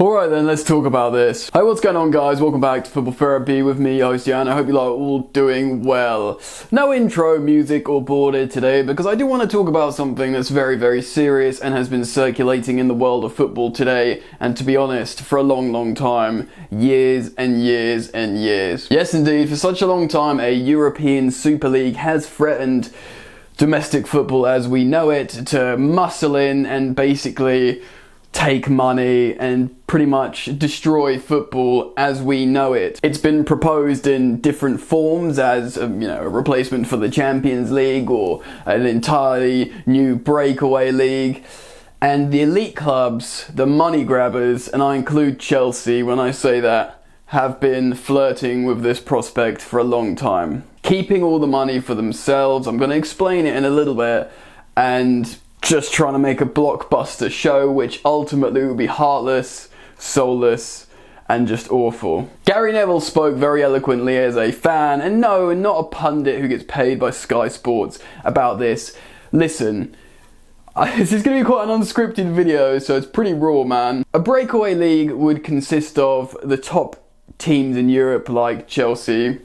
Alright then, let's talk about this. Hey, what's going on guys? Welcome back to Football Therapy with me, host Jan. I hope you are all doing well. No intro music or boarded today because I do want to talk about something that's very, very serious and has been circulating in the world of football today, and to be honest, for a long, long time. Years and years and years. Yes indeed, for such a long time, a European Super League has threatened domestic football as we know it to muscle in and basically take money and pretty much destroy football as we know it. It's been proposed in different forms as a replacement for the Champions League or an entirely new breakaway league. And the elite clubs, the money grabbers, and I include Chelsea when I say that, have been flirting with this prospect for a long time. Keeping all the money for themselves. I'm going to explain it in a little bit, and just trying to make a blockbuster show which ultimately will be heartless, soulless, and just awful. Gary Neville spoke very eloquently as a fan, and no, not a pundit who gets paid by Sky Sports, about this. Listen, this is going to be quite an unscripted video, so it's pretty raw, man. A breakaway league would consist of the top teams in Europe like Chelsea,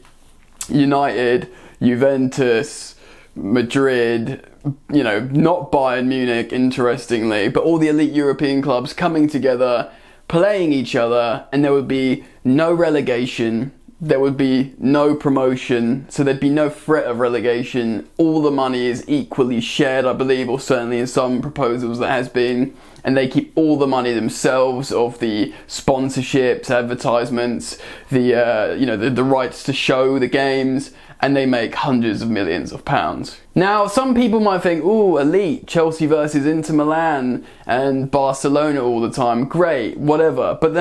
United, Juventus, Madrid, not Bayern Munich, interestingly, but all the elite European clubs coming together, playing each other, and there would be no relegation, there would be no promotion, so there'd be no threat of relegation. All the money is equally shared, I believe, or certainly in some proposals there has been, and they keep all the money themselves of the sponsorships, advertisements, the rights to show the games, and they make hundreds of millions of pounds. Now, some people might think, ooh, elite, Chelsea versus Inter Milan and Barcelona all the time, great, whatever, but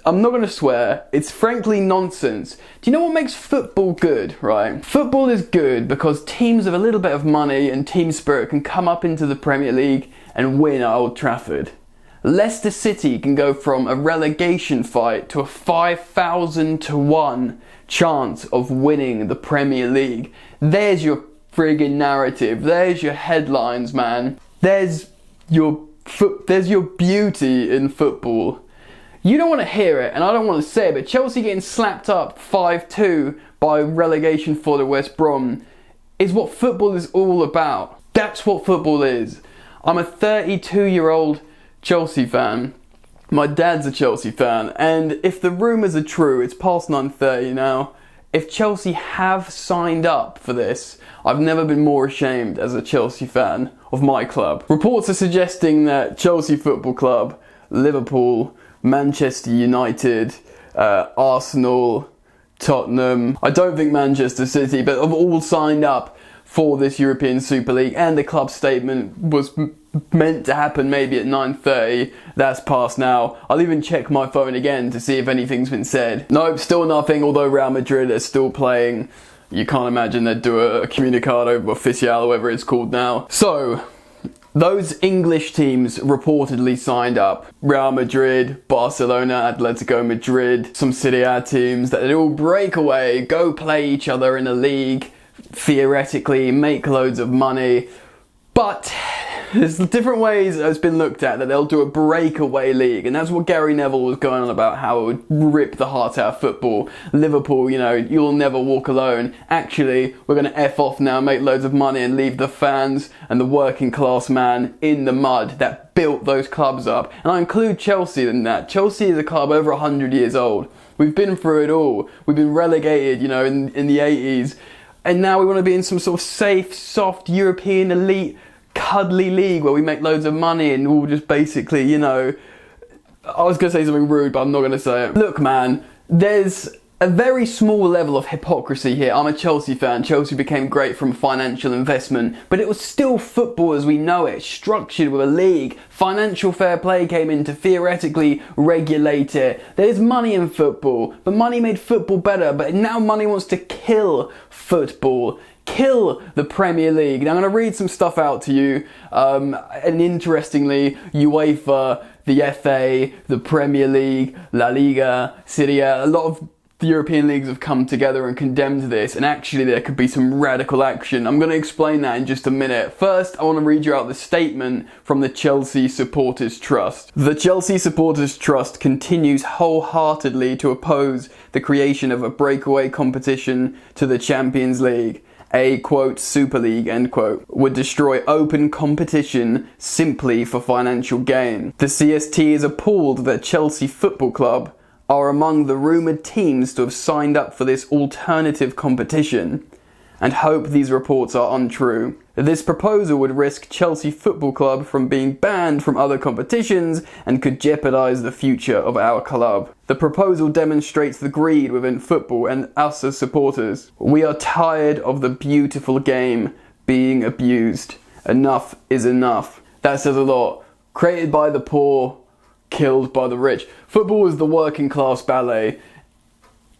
I'm not going to swear, it's frankly nonsense. Do you know what makes football good, right? Football is good because teams with a little bit of money and team spirit can come up into the Premier League and win at Old Trafford. Leicester City can go from a relegation fight to a 5,000 to 1 chance of winning the Premier League. There's your friggin' narrative. There's your headlines, man. There's your beauty in football. You don't want to hear it, and I don't want to say it, but Chelsea getting slapped up 5-2 by relegation for the West Brom is what football is all about. That's what football is. I'm a 32-year-old Chelsea fan. My dad's a Chelsea fan, and if the rumours are true, it's past 9:30 now. If Chelsea have signed up for this, I've never been more ashamed as a Chelsea fan of my club. Reports are suggesting that Chelsea Football Club, Liverpool, Manchester United, Arsenal, Tottenham, I don't think Manchester City, but have all signed up for this European Super League, and the club statement was meant to happen maybe at 9:30. That's past now. I'll even check my phone again to see if anything's been said. Nope, still nothing, although Real Madrid are still playing. You can't imagine they'd do a comunicado oficial, whatever it's called now. So, those English teams reportedly signed up. Real Madrid, Barcelona, Atletico Madrid, some Serie A teams, that they'd all break away, go play each other in a league, theoretically make loads of money. But there's different ways it's been looked at that they'll do a breakaway league, and that's what Gary Neville was going on about, how it would rip the heart out of football. Liverpool, you'll never walk alone. Actually, we're going to F off now, make loads of money and leave the fans and the working class man in the mud that built those clubs up. And I include Chelsea in that. Chelsea is a club over 100 years old. We've been through it all. We've been relegated, in the 80s. And now we want to be in some sort of safe, soft, European elite, cuddly league where we make loads of money and we'll just basically, I was going to say something rude, but I'm not going to say it. Look, man, there's a very small level of hypocrisy here. I'm a Chelsea fan. Chelsea became great from financial investment, but it was still football as we know it, structured with a league. Financial fair play came in to theoretically regulate it. There's money in football, but money made football better, but now money wants to kill football. Kill the Premier League. Now I'm going to read some stuff out to you, and interestingly, UEFA, the FA, the Premier League, La Liga, Serie A, a lot of the European leagues have come together and condemned this, and actually there could be some radical action. I'm going to explain that in just a minute. First, I want to read you out the statement from the Chelsea Supporters Trust. The Chelsea Supporters Trust continues wholeheartedly to oppose the creation of a breakaway competition to the Champions League. A, quote, Super League, end quote, would destroy open competition simply for financial gain. The CST is appalled that Chelsea Football Club are among the rumoured teams to have signed up for this alternative competition, and hope these reports are untrue. This proposal would risk Chelsea Football Club from being banned from other competitions and could jeopardise the future of our club. The proposal demonstrates the greed within football and us as supporters. We are tired of the beautiful game being abused. Enough is enough. That says a lot. Created by the poor, killed by the rich. Football is the working class ballet.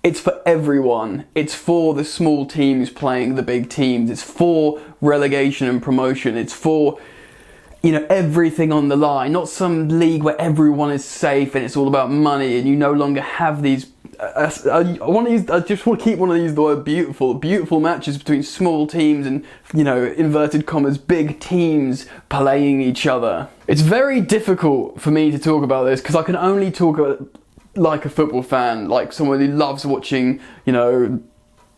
It's for everyone. It's for the small teams playing the big teams. It's for relegation and promotion. It's for, everything on the line. Not some league where everyone is safe and it's all about money and you no longer have these. I just want to keep wanting to use the word beautiful matches between small teams and, inverted commas, big teams playing each other. It's very difficult for me to talk about this because I can only talk about like a football fan, like someone who loves watching,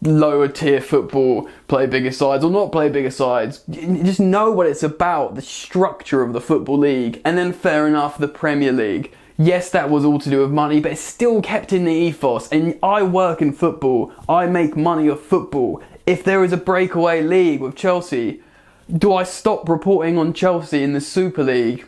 lower tier football play bigger sides or not play bigger sides. You just know what it's about, the structure of the Football League, and then fair enough, the Premier League. Yes, that was all to do with money, but it's still kept in the ethos. And I work in football. I make money off football. If there is a breakaway league with Chelsea, do I stop reporting on Chelsea in the Super League?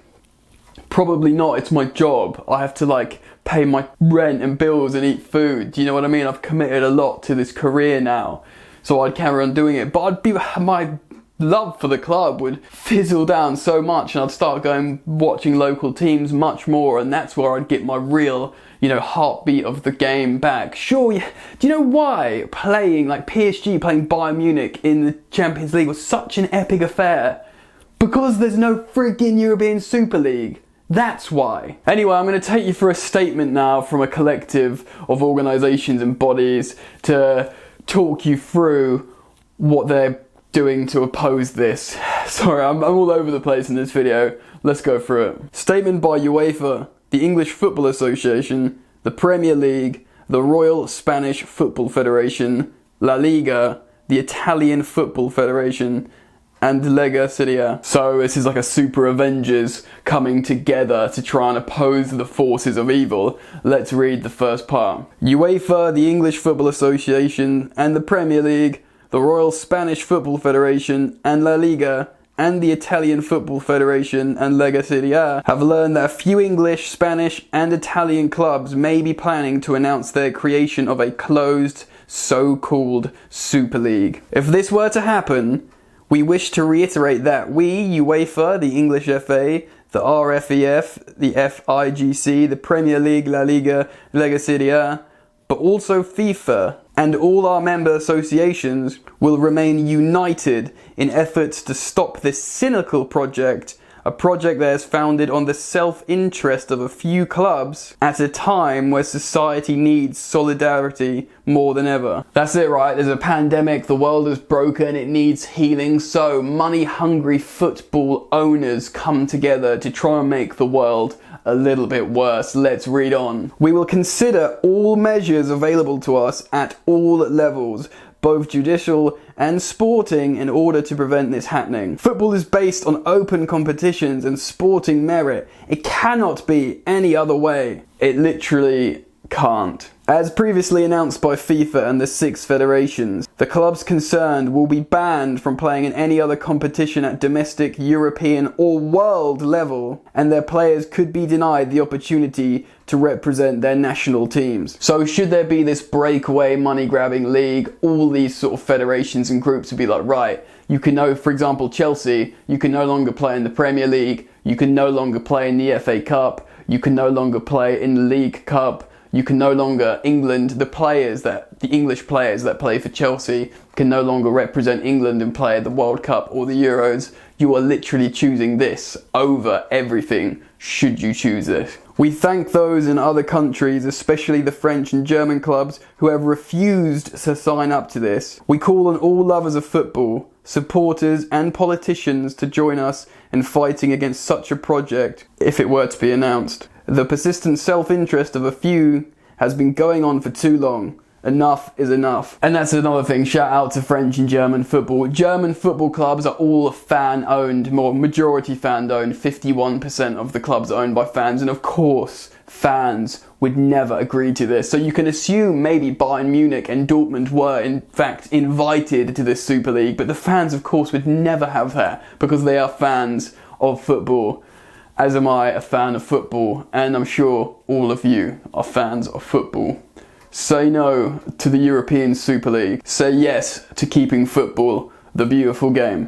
Probably not. It's my job. I have to pay my rent and bills and eat food. Do you know what I mean? I've committed a lot to this career now, so I'd carry on doing it. But my love for the club would fizzle down so much, and I'd start watching local teams much more, and that's where I'd get my real, heartbeat of the game back. Sure, do you know why playing PSG, playing Bayern Munich in the Champions League was such an epic affair? Because there's no freaking European Super League. That's why. Anyway, I'm going to take you through a statement now from a collective of organisations and bodies to talk you through what they're doing to oppose this. Sorry, I'm all over the place in this video. Let's go through it. Statement by UEFA, the English Football Association, the Premier League, the Royal Spanish Football Federation, La Liga, the Italian Football Federation, and Lega Serie A. So this is like a super Avengers coming together to try and oppose the forces of evil. Let's read the first part. UEFA, the English Football Association, and the Premier League, the Royal Spanish Football Federation, and La Liga, and the Italian Football Federation and Lega Serie A have learned that a few English, Spanish, and Italian clubs may be planning to announce their creation of a closed, so-called Super League. If this were to happen, we wish to reiterate that we, UEFA, the English FA, the RFEF, the FIGC, the Premier League, La Liga, Lega Serie A, but also FIFA, and all our member associations will remain united in efforts to stop this cynical project, a project that is founded on the self-interest of a few clubs at a time where society needs solidarity more than ever. That's it, right? There's a pandemic, the world is broken, it needs healing, so money-hungry football owners come together to try and make the world a little bit worse. Let's read on. We will consider all measures available to us at all levels, both judicial and sporting, in order to prevent this happening. Football is based on open competitions and sporting merit. It cannot be any other way. It literally can't. As previously announced by FIFA and the 6 federations, the clubs concerned will be banned from playing in any other competition at domestic, European or world level, and their players could be denied the opportunity to represent their national teams. So should there be this breakaway money-grabbing league, all these sort of federations and groups would be like, right, you can know, for example, Chelsea, you can no longer play in the Premier League, you can no longer play in the FA Cup, you can no longer play in the League Cup, you can no longer, the English players that play for Chelsea can no longer represent England and play at the World Cup or the Euros. You are literally choosing this over everything, should you choose this. We thank those in other countries, especially the French and German clubs, who have refused to sign up to this. We call on all lovers of football, supporters and politicians to join us in fighting against such a project if it were to be announced. The persistent self-interest of a few has been going on for too long. Enough is enough. And that's another thing, shout out to French and German football. German football clubs are all fan-owned, more majority fan-owned. 51% of the clubs are owned by fans, and of course, fans would never agree to this. So you can assume maybe Bayern Munich and Dortmund were in fact invited to this Super League, but the fans of course would never have that because they are fans of football. As am I a fan of football, and I'm sure all of you are fans of football. Say no to the European Super League. Say yes to keeping football the beautiful game.